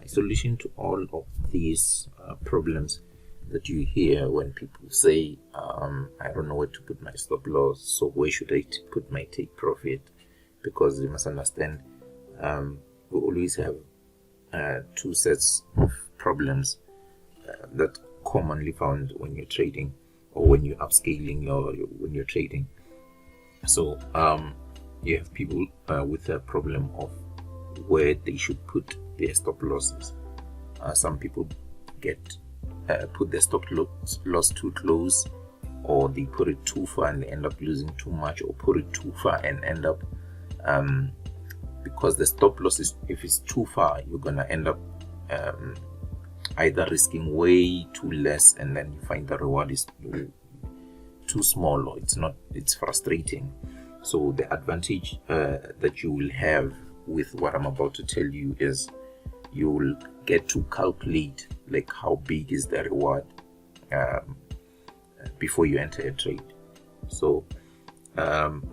solution to all of these problems that you hear when people say, I don't know where to put my stop loss, so where should I put my take profit? Because you must understand, we always have two sets of problems that commonly found when you're trading or when you're upscaling or when you're trading. So you have people with a problem of where they should put their stop losses. Some people put their stop loss too close, or they put it too far and they end up losing too much, or put it too far and end up because the stop loss is, if it's too far, you're gonna end up either risking way too less, and then you find the reward is too small, or it's frustrating. So the advantage that you will have with what I'm about to tell you is you will get to calculate like how big is the reward before you enter a trade. So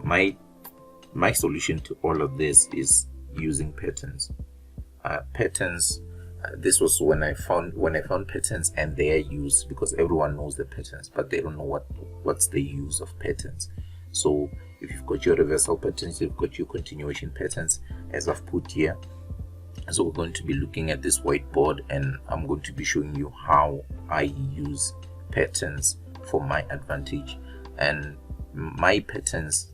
my solution to all of this is using patterns. This was when I found patterns and their use, because everyone knows the patterns, but they don't know what's the use of patterns. So if you've got your reversal patterns, you've got your continuation patterns, as I've put here. So we're going to be looking at this whiteboard, and I'm going to be showing you how I use patterns for my advantage. And my patterns,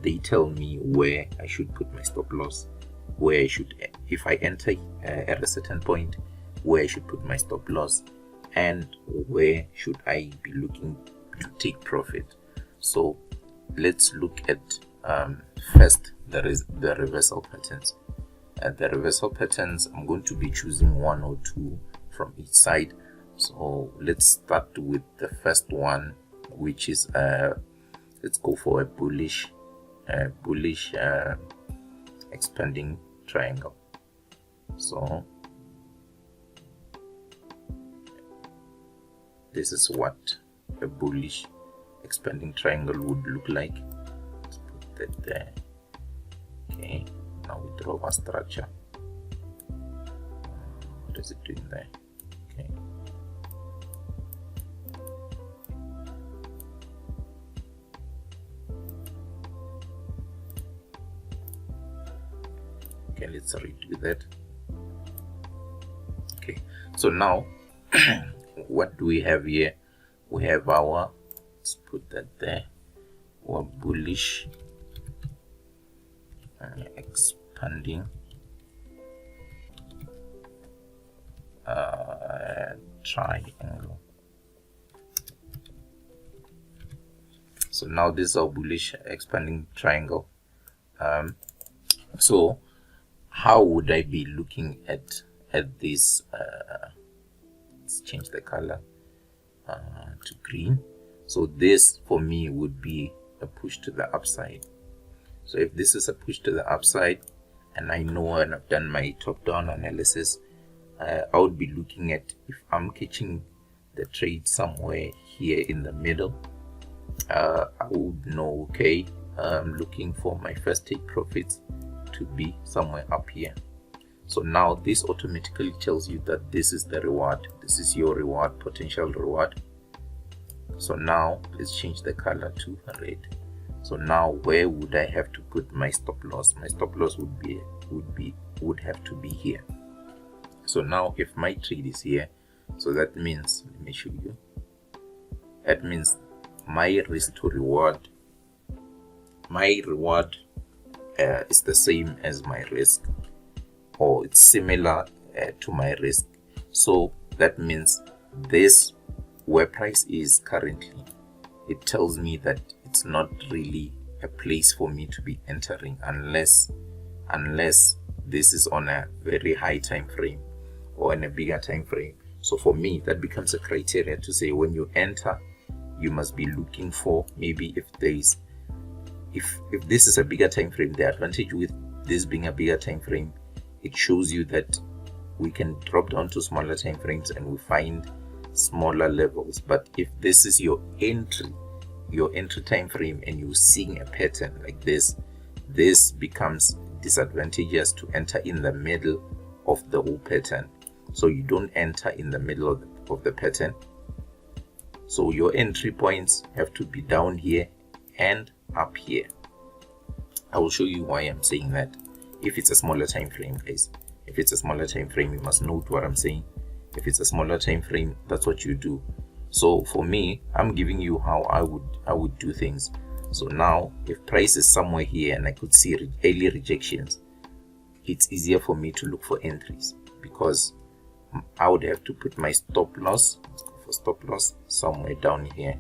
they tell me where I should put my stop loss, where I should, if I enter at a certain point, where I should put my stop loss, and where should I be looking to take profit. So let's look at first the reversal patterns. The reversal patterns, I'm going to be choosing one or two from each side. So let's start with the first one, which is let's go for a bullish expanding triangle. So this is what a bullish expanding triangle would look like. Let's put that there. Okay, now we draw our structure. What is it doing there? Okay. Okay, let's redo that. Okay, so now what do we have here? We have our, let's put that there, our bullish expanding triangle. So now this is our bullish expanding triangle. So how would I be looking at this? Let's change the color to green. So this for me would be a push to the upside. So if this is a push to the upside, and I know, and I've done my top-down analysis, I would be looking at, if I'm catching the trade somewhere here in the middle, I would know, okay, I'm looking for my first take profits to be somewhere up here. So now this automatically tells you that this is the reward. This is your reward, potential reward. So now let's change the color to red. So now where would I have to put my stop loss? My stop loss would have to be here. So now if my trade is here, so that means, let me show you, that means my risk to reward, is the same as my risk, or it's similar to my risk. So that means this, where price is currently, it tells me that it's not really a place for me to be entering unless this is on a very high time frame or in a bigger time frame. So for me, that becomes a criteria to say, when you enter, you must be looking for, maybe if this is a bigger time frame, the advantage with this being a bigger time frame, it shows you that we can drop down to smaller time frames and we find smaller levels. But if this is your entry time frame, and you're seeing a pattern like this becomes disadvantageous to enter in the middle of the whole pattern, so you don't enter in the middle of the pattern. So your entry points have to be down here and up here. I will show you why I'm saying that. If it's a smaller time frame, guys, if it's a smaller time frame, you must note what I'm saying. If it's a smaller time frame, that's what you do. So for me, I'm giving you how I would do things. So now if price is somewhere here and I could see early rejections, it's easier for me to look for entries, because I would have to put my stop loss, let's go for stop loss, somewhere down here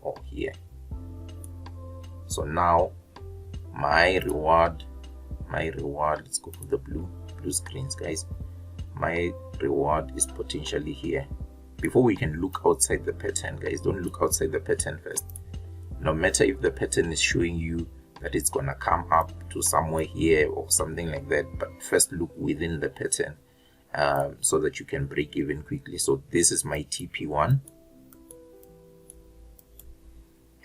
or here. So now my reward, let's go for the blue screens, guys. My reward is potentially here. Before we can look outside the pattern, guys, don't look outside the pattern first. No matter if the pattern is showing you that it's gonna come up to somewhere here or something like that, but first look within the pattern, so that you can break even quickly. So this is my TP1,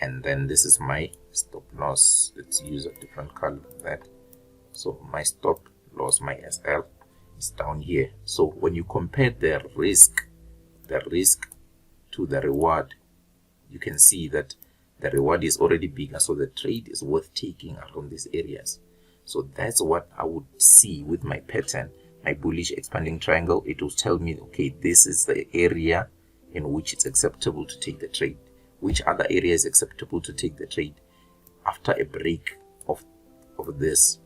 and then this is my stop loss. Let's use a different color for that. So my stop loss, my SL, is down here. So when you compare the risk to the reward, you can see that the reward is already bigger, so the trade is worth taking around these areas. So that's what I would see with my pattern, my bullish expanding triangle. It will tell me, okay, this is the area in which it's acceptable to take the trade. Which other area is acceptable to take the trade? After a break of this,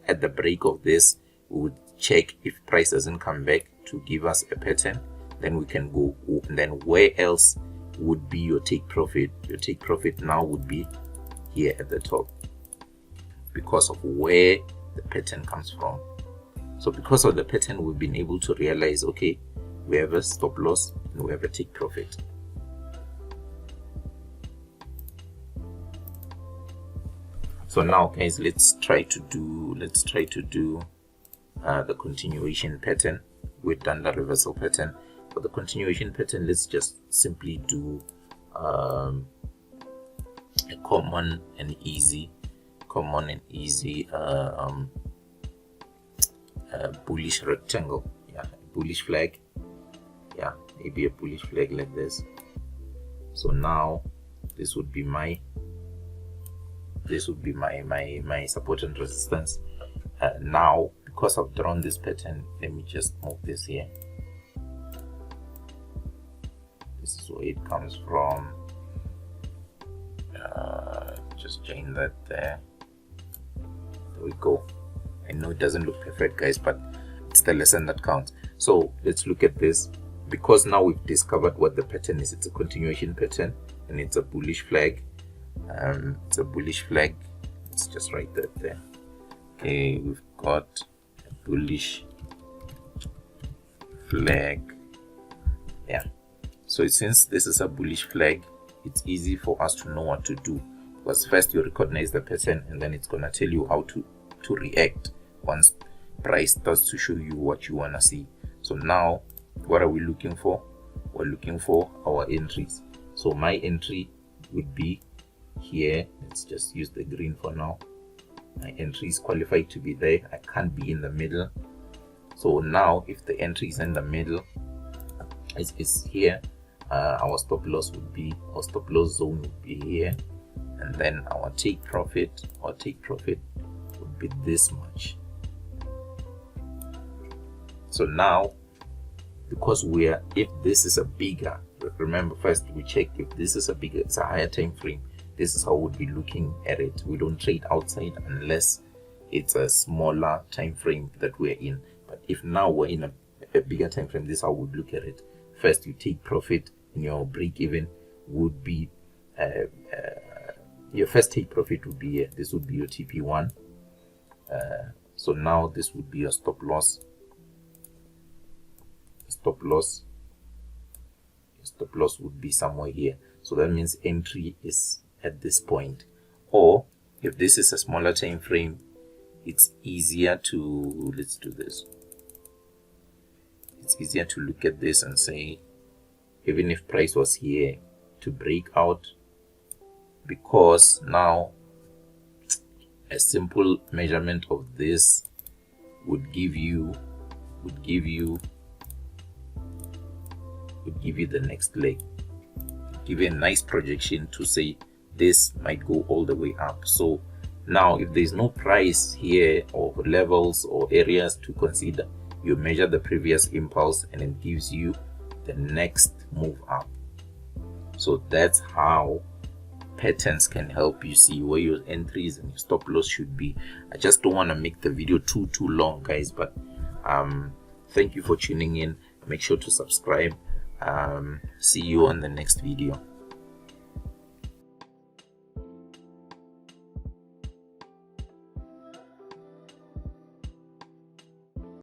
at the break of this, we would check if price doesn't come back to give us a pattern, then we can go. And then where else would be your take profit? Your take profit now would be here at the top, because of where the pattern comes from. So because of the pattern, we've been able to realize, okay, we have a stop loss and we have a take profit. So now, guys, let's try to do the continuation pattern. We've done the reversal pattern. For the continuation pattern, let's just simply do a common and easy bullish rectangle. Yeah, bullish flag. Yeah, maybe a bullish flag like this. So now this would be my support and resistance. Now, because I've drawn this pattern, let me just move this here. This is where it comes from. Just join that there. There we go. I know it doesn't look perfect, guys, but it's the lesson that counts. So let's look at this. Because now we've discovered what the pattern is. It's a continuation pattern and it's a bullish flag. It's a bullish flag. Let's just write that there. Okay, we've got a bullish flag. Yeah. So since this is a bullish flag, it's easy for us to know what to do, because first you recognize the pattern and then it's gonna tell you how to react once price starts to show you what you wanna see. So now, what are we looking for? We're looking for our entries. So my entry would be here. Let's just use the green for now. My entry is qualified to be there. I can't be in the middle. So now if the entry is in the middle, it's here, our stop loss zone would be here, and then our take profit would be this much. So now, because if this is a bigger, remember first we check if this is it's a higher time frame. This is how we'd be looking at it. We don't trade outside unless it's a smaller time frame that we're in. But if now we're in a bigger time frame, this is how we'd look at it. First, you take profit, and your break even would be your first take profit would be here. This would be your TP1. So now this would be your stop loss. Your stop loss would be somewhere here. So that means entry is at this point. Or if this is a smaller time frame, it's easier to, let's do this. It's easier to look at this and say, even if price was here, to break out, because now a simple measurement of this would give you the next leg, give you a nice projection to say this might go all the way up. So now if there's no price here or levels or areas to consider, you measure the previous impulse and it gives you the next move up. So that's how patterns can help you see where your entries and your stop loss should be. I just don't want to make the video too long, guys, but thank you for tuning in. Make sure to subscribe. See you on the next video.